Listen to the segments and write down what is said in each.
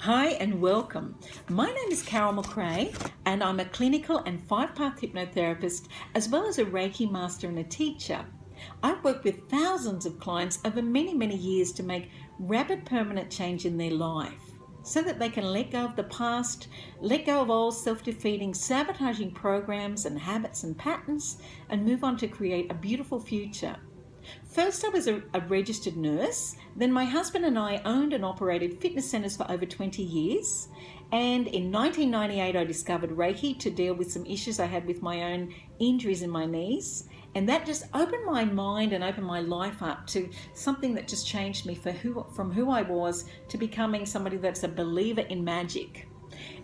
Hi and welcome. My name is Carol Macrae and I'm a clinical and five-path hypnotherapist as well as a Reiki master and a teacher. I've worked with thousands of clients over many years to make rapid permanent change in their life so that they can let go of the past, let go of old self-defeating, sabotaging programs and habits and patterns and move on to create a beautiful future. First, I was a registered nurse. Then my husband and I owned and operated fitness centres for over 20 years. And in 1998, I discovered Reiki to deal with some issues I had with my own injuries in my knees. And that just opened my mind and opened my life up to something that just changed me from who I was to becoming somebody that's a believer in magic.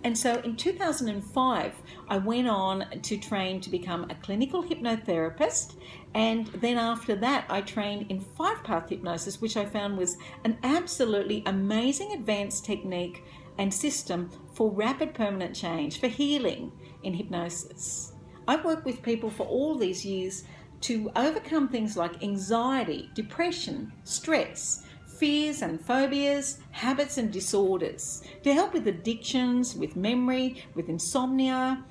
And so in 2005, I went on to train to become a clinical hypnotherapist. And then after that, I trained in five-path hypnosis, which I found was an absolutely amazing advanced technique and system for rapid permanent change, for healing in hypnosis. I've worked with people for all these years to overcome things like anxiety, depression, stress, fears and phobias, habits and disorders, to help with addictions, with memory, with insomnia,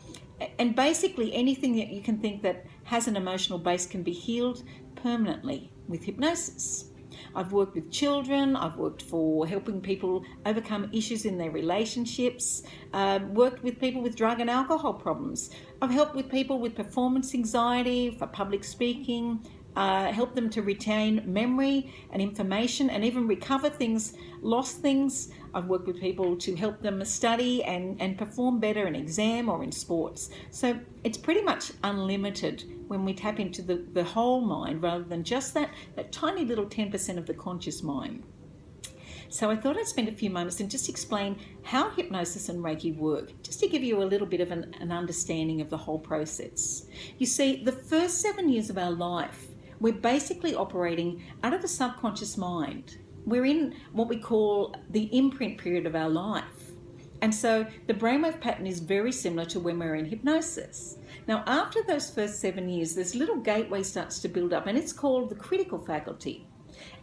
and basically anything that you can think that has an emotional base can be healed permanently with hypnosis. I've worked with children, I've worked for helping people overcome issues in their relationships, worked with people with drug and alcohol problems. I've helped with people with performance anxiety, for public speaking, help them to retain memory and information and even recover things, lost things. I've worked with people to help them study and perform better in exam or in sports. So it's pretty much unlimited when we tap into the whole mind rather than just that tiny little 10% of the conscious mind. So I thought I'd spend a few moments and just explain how hypnosis and Reiki work, just to give you a little bit of an understanding of the whole process. You see, the first 7 years of our life, we're basically operating out of the subconscious mind. We're in what we call the imprint period of our life. And so the brainwave pattern is very similar to when we're in hypnosis. Now, after those first 7 years, this little gateway starts to build up, and it's called the critical faculty.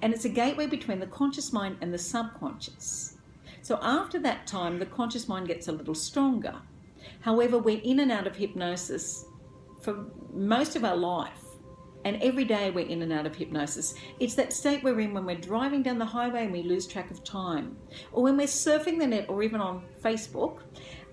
And it's a gateway between the conscious mind and the subconscious. So after that time, the conscious mind gets a little stronger. However, we're in and out of hypnosis for most of our life. And every day we're in and out of hypnosis. It's that state we're in when we're driving down the highway and we lose track of time. Or when we're surfing the net or even on Facebook.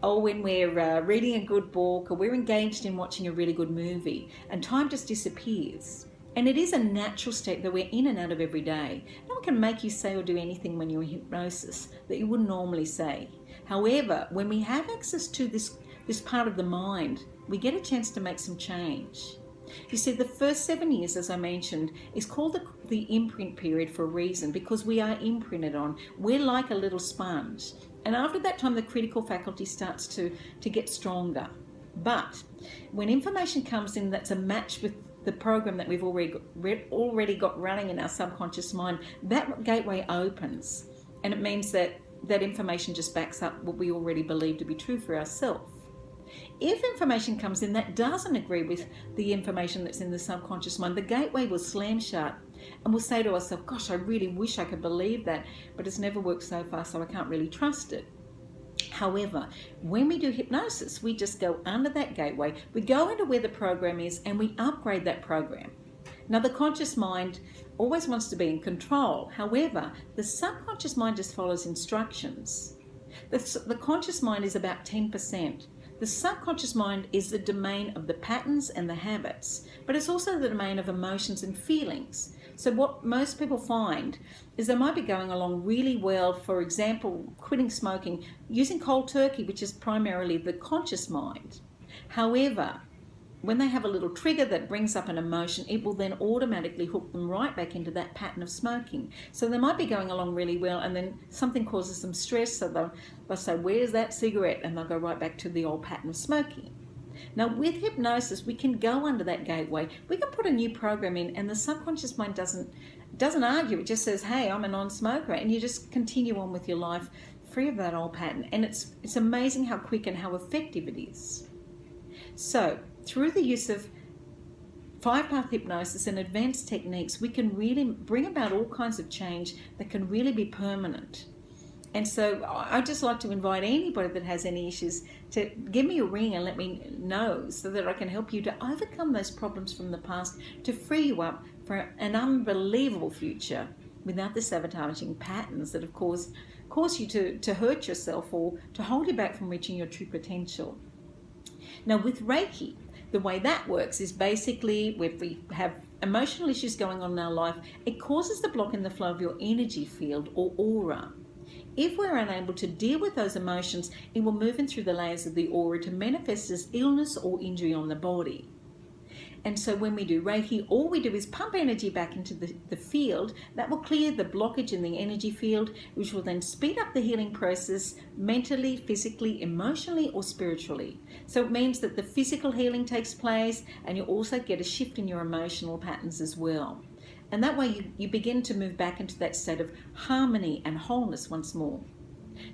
Or when we're reading a good book, or we're engaged in watching a really good movie. And time just disappears. And it is a natural state that we're in and out of every day. No one can make you say or do anything when you're in hypnosis that you wouldn't normally say. However, when we have access to this part of the mind, we get a chance to make some change. You see, the first 7 years, as I mentioned, is called the imprint period for a reason, because we are imprinted on. We're like a little sponge. And after that time, the critical faculty starts to get stronger. But when information comes in that's a match with the program that we've already got running in our subconscious mind, that gateway opens. And it means that information just backs up what we already believe to be true for ourselves. If information comes in that doesn't agree with the information that's in the subconscious mind, the gateway will slam shut and we'll say to ourselves, gosh, I really wish I could believe that, but it's never worked so far, so I can't really trust it. However, when we do hypnosis, we just go under that gateway, we go into where the program is and we upgrade that program. Now, the conscious mind always wants to be in control. However, the subconscious mind just follows instructions. The conscious mind is about 10%. The subconscious mind is the domain of the patterns and the habits, but it's also the domain of emotions and feelings. So what most people find is they might be going along really well, for example, quitting smoking, using cold turkey, which is primarily the conscious mind. However, when they have a little trigger that brings up an emotion, it will then automatically hook them right back into that pattern of smoking. So they might be going along really well and then something causes them stress, so they'll say, where's that cigarette? And they'll go right back to the old pattern of smoking. Now, with hypnosis, we can go under that gateway. We can put a new program in and the subconscious mind doesn't argue. It just says, hey, I'm a non-smoker. And you just continue on with your life free of that old pattern. And it's amazing how quick and how effective it is. So, through the use of five-path hypnosis and advanced techniques, we can really bring about all kinds of change that can really be permanent. And so I'd just like to invite anybody that has any issues to give me a ring and let me know so that I can help you to overcome those problems from the past, to free you up for an unbelievable future without the sabotaging patterns that have cause you to hurt yourself or to hold you back from reaching your true potential. Now with Reiki, the way that works is basically if we have emotional issues going on in our life, it causes the block in the flow of your energy field or aura. If we're unable to deal with those emotions, it will move in through the layers of the aura to manifest as illness or injury on the body. And so when we do Reiki, all we do is pump energy back into the field. That will clear the blockage in the energy field, which will then speed up the healing process mentally, physically, emotionally, or spiritually. So it means that the physical healing takes place, and you also get a shift in your emotional patterns as well. And that way you begin to move back into that state of harmony and wholeness once more.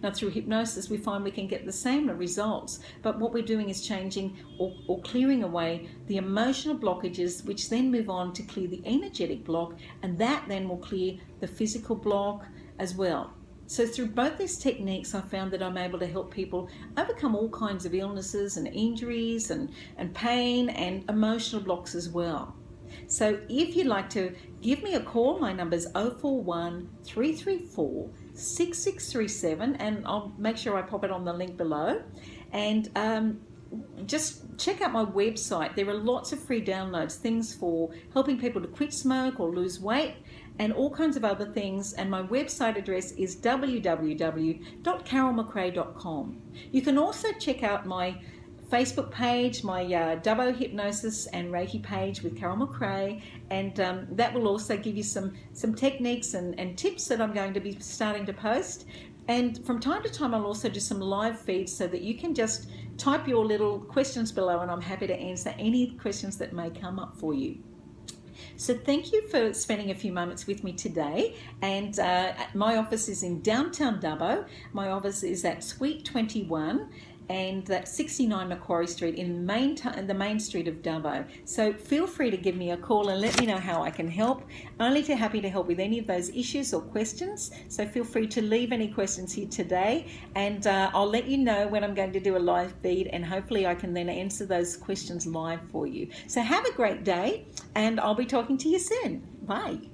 Now through hypnosis we find we can get the same results, but what we're doing is changing or clearing away the emotional blockages, which then move on to clear the energetic block, and that then will clear the physical block as well. So through both these techniques, I found that I'm able to help people overcome all kinds of illnesses and injuries and pain and emotional blocks as well. So if you'd like to give me a call, my number's 041 334 6637, and I'll make sure I pop it on the link below. And just check out my website. There are lots of free downloads, things for helping people to quit smoke or lose weight, and all kinds of other things. And my website address is www.carolmacrae.com. You can also check out my Facebook page, my Dubbo Hypnosis and Reiki page with Carol Macrae, and that will also give you some techniques and tips that I'm going to be starting to post. And from time to time I'll also do some live feeds so that you can just type your little questions below, and I'm happy to answer any questions that may come up for you. So thank you for spending a few moments with me today. And my office is in downtown Dubbo. My office is at Suite 21, and that's 69 Macquarie Street in the main street of Dubbo. So feel free to give me a call and let me know how I can help. Only too happy to help with any of those issues or questions. So feel free to leave any questions here today, and I'll let you know when I'm going to do a live feed, and hopefully I can then answer those questions live for you. So have a great day, and I'll be talking to you soon. Bye.